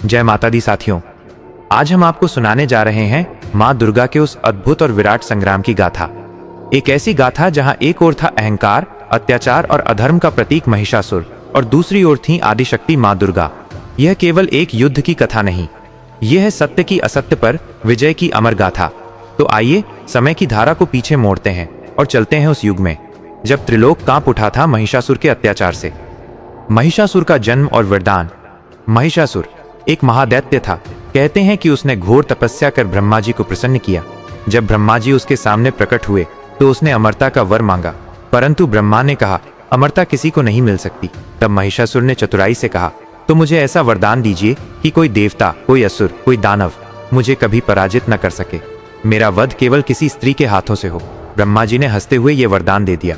जय माता दी साथियों, आज हम आपको सुनाने जा रहे हैं माँ दुर्गा के उस अद्भुत और विराट संग्राम की गाथा। एक ऐसी गाथा जहां एक ओर था अहंकार, अत्याचार और अधर्म का प्रतीक महिषासुर और दूसरी ओर थी आदिशक्ति माँ दुर्गा। यह केवल एक युद्ध की कथा नहीं, यह है सत्य की असत्य पर विजय की अमर गाथा। तो आइए समय की धारा को पीछे मोड़ते हैं और चलते हैं उस युग में जब त्रिलोक कांप उठा था महिषासुर के अत्याचार से। महिषासुर का जन्म और वरदान। महिषासुर एक महादैत्य था। कहते हैं कि उसने घोर तपस्या कर ब्रह्मा जी को प्रसन्न किया। जब ब्रह्मा जी उसके सामने प्रकट हुए तो उसने अमरता का वर मांगा, परंतु ब्रह्मा ने कहा अमरता किसी को नहीं मिल सकती। तब महिषासुर ने चतुराई से कहा, तो मुझे ऐसा वरदान दीजिए कि कोई देवता, कोई असुर, कोई दानव मुझे कभी पराजित न कर सके। मेरा वध केवल किसी स्त्री के हाथों से हो। ब्रह्मा जी ने हंसते हुए यह वरदान दे दिया,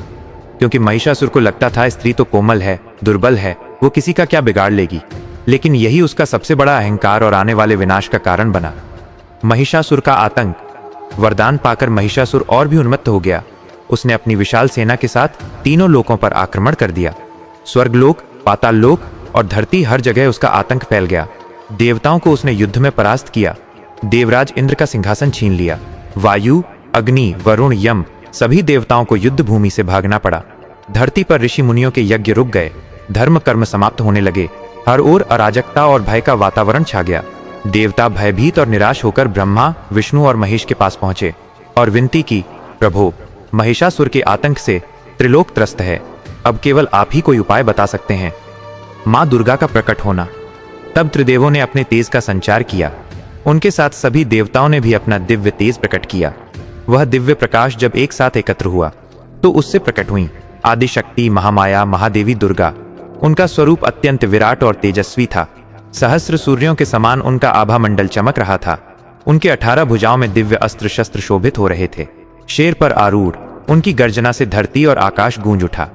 क्योंकि महिषासुर को लगता था स्त्री तो कोमल है, दुर्बल है, वो किसी का क्या बिगाड़ लेगी। लेकिन यही उसका सबसे बड़ा अहंकार और आने वाले विनाश का कारण बना। महिषासुर का आतंक। वरदान पाकर महिषासुर और भी उन्मत्त हो गया। उसने अपनी विशाल सेना के साथ तीनों लोकों पर आक्रमण कर दिया। स्वर्गलोक, पाताल लोक और धरती, हर जगह उसका आतंक फैल गया। देवताओं को उसने युद्ध में परास्त किया। देवराज इंद्र का सिंहासन छीन लिया। वायु, अग्नि, वरुण, यम सभी देवताओं को युद्ध भूमि से भागना पड़ा। धरती पर ऋषि मुनियों के यज्ञ रुक गए। धर्म कर्म समाप्त होने लगे। हर ओर अराजकता और भय का वातावरण छा गया। देवता भयभीत और निराश होकर ब्रह्मा, विष्णु और महेश के पास पहुंचे और विनती की, प्रभु, महिषासुर के आतंक से त्रिलोक त्रस्त है। अब केवल आप ही कोई उपाय बता सकते हैं। माँ दुर्गा का प्रकट होना। तब त्रिदेवों ने अपने तेज का संचार किया। उनके साथ सभी देवताओं ने भी अपना दिव्य तेज प्रकट किया। वह दिव्य प्रकाश जब एक साथ एकत्र हुआ तो उससे प्रकट हुई आदिशक्ति, महामाया, महादेवी दुर्गा। उनका स्वरूप अत्यंत विराट और तेजस्वी था। सहस्र सूर्यों के समान उनका आभा मंडल चमक रहा था। उनके 18 भुजाओं में दिव्य अस्त्र शस्त्र शोभित हो रहे थे। शेर पर आरूढ़ उनकी गर्जना से धरती और आकाश गूंज उठा।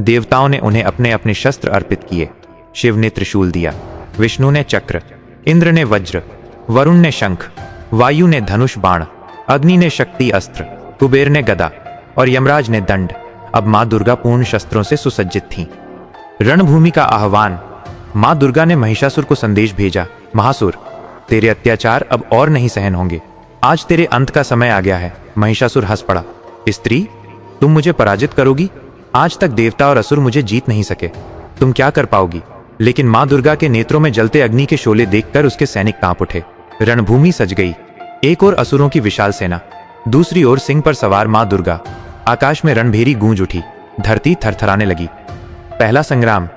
देवताओं ने उन्हें अपने अपने शस्त्र अर्पित किए। शिव ने त्रिशूल दिया, विष्णु ने चक्र, इंद्र ने वज्र, वरुण ने शंख, वायु ने धनुष बाण, अग्नि ने शक्ति अस्त्र, कुबेर ने गदा और यमराज ने दंड। अब माँ दुर्गा पूर्ण शस्त्रों से सुसज्जित थीं। रणभूमि का आह्वान। माँ दुर्गा ने महिषासुर को संदेश भेजा, महासुर, तेरे अत्याचार अब और नहीं सहन होंगे। आज तेरे अंत का समय आ गया है। महिषासुर हंस पड़ा, स्त्री, तुम मुझे पराजित करोगी? आज तक देवता और असुर मुझे जीत नहीं सके, तुम क्या कर पाओगी? लेकिन माँ दुर्गा के नेत्रों में जलते अग्नि के शोले देखकर उसके सैनिक कांप उठे। रणभूमि सज गई। एक ओर असुरों की विशाल सेना, दूसरी ओर सिंह पर सवार माँ दुर्गा। आकाश में रणभेरी गूंज उठी। धरती थरथराने लगी। पहला संग्राम।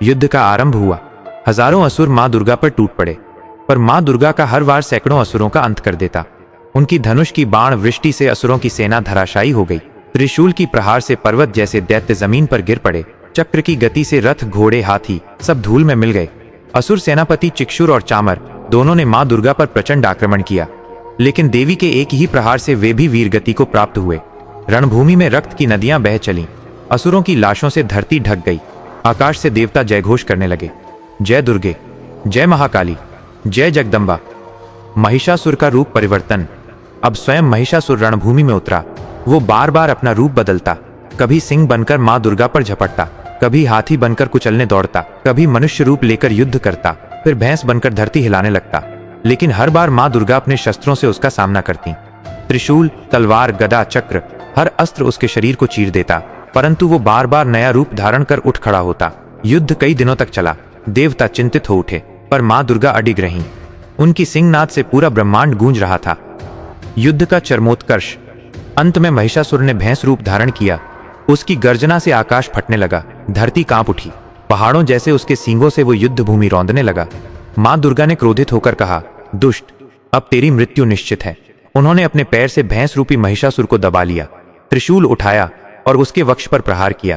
युद्ध का आरंभ हुआ। हजारों असुर माँ दुर्गा पर टूट पड़े, पर माँ दुर्गा का हर वार सैकड़ों असुरों का अंत कर देता। उनकी धनुष की बाण वृष्टि से असुरों की सेना धराशायी हो गई। त्रिशूल की प्रहार से पर्वत जैसे दैत्य जमीन पर गिर पड़े। चक्र की गति से रथ, घोड़े, हाथी सब धूल में मिल गए। असुर सेनापति चिक्षुर और चामर दोनों ने माँ दुर्गा पर प्रचंड आक्रमण किया, लेकिन देवी के एक ही प्रहार से वे भी वीर गति को प्राप्त हुए। रणभूमि में रक्त की नदियां बह चलीं। असुरों की लाशों से धरती ढक गई। आकाश से देवता जयघोष करने लगे, जय दुर्गे, जय महाकाली, जय जगदम्बा। महिषासुर का रूप परिवर्तन। अब स्वयं महिषासुर रणभूमि में उतरा। वो बार बार अपना रूप बदलता। कभी सिंह बनकर माँ दुर्गा पर झपटता, कभी हाथी बनकर कुचलने दौड़ता, कभी मनुष्य रूप लेकर युद्ध करता, फिर भैंस बनकर धरती हिलाने लगता। लेकिन हर बार माँ दुर्गा अपने शस्त्रों से उसका सामना करती। त्रिशूल, तलवार, गदा, चक्र, हर अस्त्र उसके शरीर को चीर देता, परंतु वो बार बार नया रूप धारण कर उठ खड़ा होता। युद्ध कई दिनों तक चला। देवता चिंतित हो उठे, पर माँ दुर्गा अडिग रहीं। उनकी सिंहनाद से पूरा ब्रह्मांड गूंज रहा था। युद्ध का चरमोत्कर्ष। अंत में महिषासुर ने भैंस रूप धारण किया। उसकी गर्जना से आकाश फटने लगा। धरती कांप उठी। पहाड़ों जैसे उसके सींगों से वो युद्ध भूमि रौंदने लगा। माँ दुर्गा ने क्रोधित होकर कहा, दुष्ट, अब तेरी मृत्यु निश्चित है। उन्होंने अपने पैर से भैंस रूपी महिषासुर को दबा लिया। त्रिशूल उठाया और उसके वक्ष पर प्रहार किया।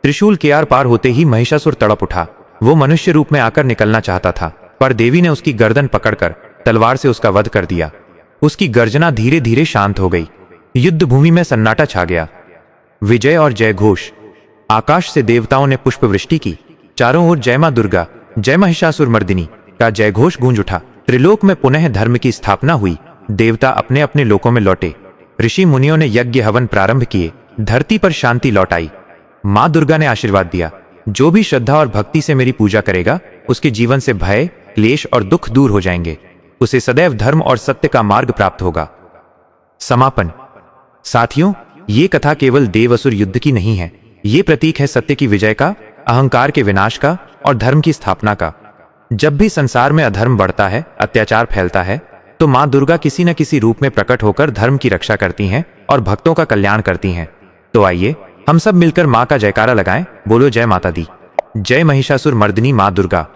त्रिशूल के आर पार होते ही महिषासुर तड़प उठा। वो मनुष्य रूप में आकर निकलना चाहता था, पर देवी ने उसकी गर्दन पकड़कर तलवार से उसका वध कर दिया। उसकी गर्जना धीरे धीरे शांत हो गई। युद्ध भूमि में सन्नाटा छा गया। विजय और जय घोष। आकाश से देवताओं ने पुष्प वृष्टि की। चारों ओर जय मां दुर्गा, जय महिषासुर मर्दिनी का जय घोष गूंज उठा। त्रिलोक में पुनः धर्म की स्थापना हुई। देवता अपने अपने लोकों में लौटे। ऋषि मुनियों ने यज्ञ हवन प्रारंभ किए। धरती पर शांति लौट आई। माँ दुर्गा ने आशीर्वाद दिया, जो भी श्रद्धा और भक्ति से मेरी पूजा करेगा उसके जीवन से भय, क्लेश और दुख दूर हो जाएंगे। उसे सदैव धर्म और सत्य का मार्ग प्राप्त होगा। समापन। साथियों, ये कथा केवल देव असुर युद्ध की नहीं है, ये प्रतीक है सत्य की विजय का, अहंकार के विनाश का और धर्म की स्थापना का। जब भी संसार में अधर्म बढ़ता है, अत्याचार फैलता है, तो मां दुर्गा किसी न किसी रूप में प्रकट होकर धर्म की रक्षा करती हैं और भक्तों का कल्याण करती हैं। तो आइए हम सब मिलकर मां का जयकारा लगाएं। बोलो जय माता दी। जय महिषासुर मर्दिनी मां दुर्गा।